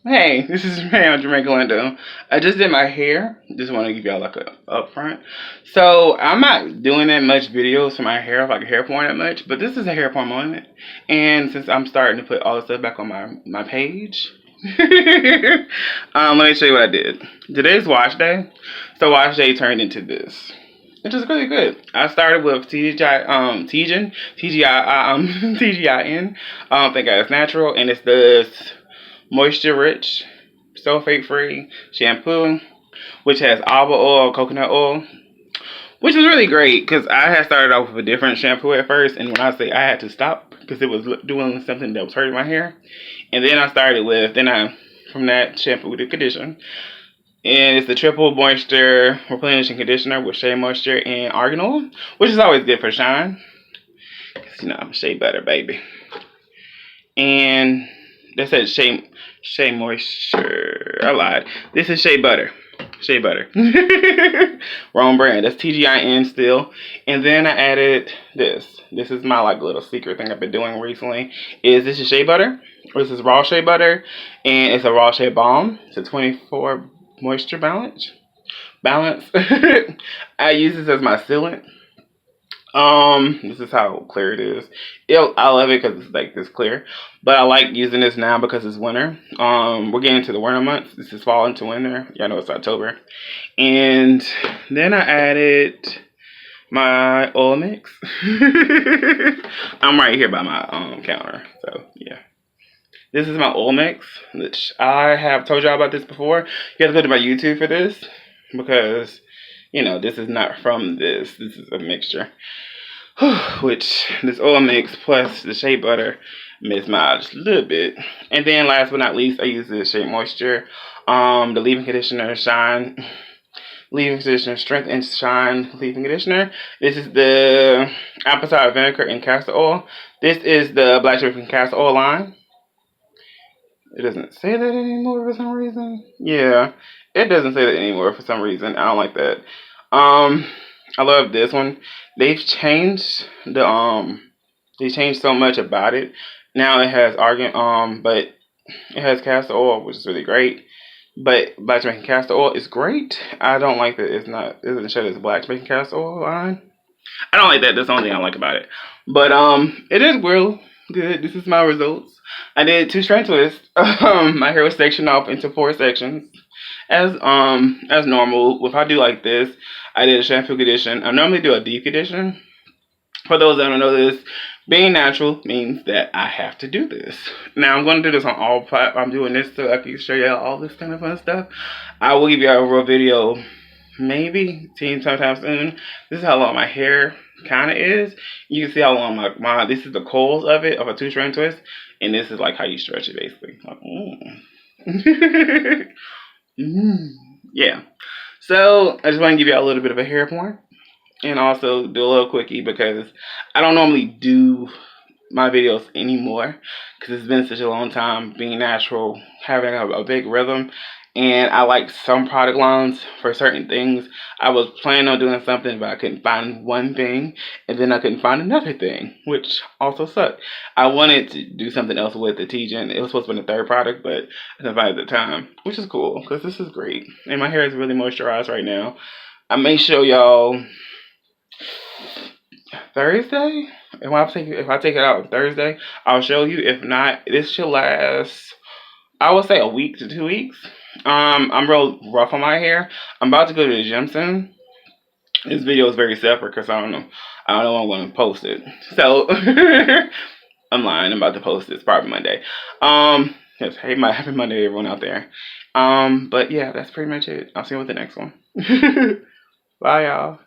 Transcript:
Hey, this is Jermaine Callando. I just did my hair. Just want to give y'all like a upfront. So I'm not doing that much videos for my hair, like a hair porn that much, but this is a hair porn moment. And since I'm starting to put all the stuff back on my page, let me show you what I did. Today's wash day. So wash day turned into this. Which is really good. I started with TGIN, TGIN. I think it's natural, and it's this moisture rich, sulfate free shampoo, which has olive oil, coconut oil, which was really great because I had started off with a different shampoo at first, and when I say I had to stop because it was doing something that was hurting my hair, and then I started with from that shampoo to condition. And it's the triple moisture replenishing conditioner with shea moisture and argan oil, which is always good for shine. Cause you know I'm shea butter, baby. And that says shea moisture. I lied. This is shea butter. Shea butter. Wrong brand. That's TGIN still. And then I added this. This is my like little secret thing I've been doing recently. This is shea butter. This is raw shea butter, and it's a raw shea balm. It's a 24 moisture balance. I use this as my sealant. This is how clear it is. I love it because it's like this clear, but I like using this now because it's winter. We're getting into the winter months. This is fall into winter. Y'all know it's October. And then I added my oil mix. I'm right here by my counter. So yeah. This is my oil mix, which I have told y'all about this before. You have to go to my YouTube for this because, you know, this is not from this. This is a mixture. Which, this oil mix plus the shea butter mismatched just a little bit. And then last but not least, I use the Shea Moisture, the leave-in conditioner, leave-in conditioner, strength and shine leave-in conditioner. This is the apple cider vinegar and castor oil. This is the black sugar and castor oil line. It doesn't say that anymore for some reason. Yeah, it doesn't say that anymore for some reason. I don't like that. I love this one. They've changed they changed so much about it. Now it has argan, but it has castor oil, which is really great. But black Jamaican castor oil is great. I don't like that it doesn't show this black Jamaican castor oil line. I don't like that. That's the only thing I don't like about it. But it is real good. This is my results. I did 2 strand twists. My hair was sectioned off into 4 sections. As normal. If I do like this, I did a shampoo condition. I normally do a deep condition. For those that don't know this, being natural means that I have to do this. Now I'm going to do this on all platforms. I'm doing this so I can show you all this kind of fun stuff. I will give you a real video maybe sometime soon. This is how long my hair kind of is. You can see how long my this is the coils of it, of a 2 strand twist, and this is like how you stretch it basically. Like, yeah. So I just want to give you a little bit of a hair porn, and also do a little quickie because I don't normally do my videos anymore because it's been such a long time being natural, having a big rhythm. And I like some product lines for certain things. I was planning on doing something, but I couldn't find one thing. And then I couldn't find another thing, which also sucked. I wanted to do something else with the TGIN. It was supposed to be the 3rd product, but I didn't find it at the time, which is cool because this is great. And my hair is really moisturized right now. I may show y'all Thursday. If I take it out on Thursday, I'll show you. If not, this should last, I would say, a week to 2 weeks. I'm real rough on my hair. I'm about to go to the gym soon. This video is very separate because I don't know when I'm going to post it. So I'm lying. I'm about to post this probably Monday. Yes, hey, happy Monday, everyone out there. But yeah, that's pretty much it. I'll see you with the next one. Bye, y'all.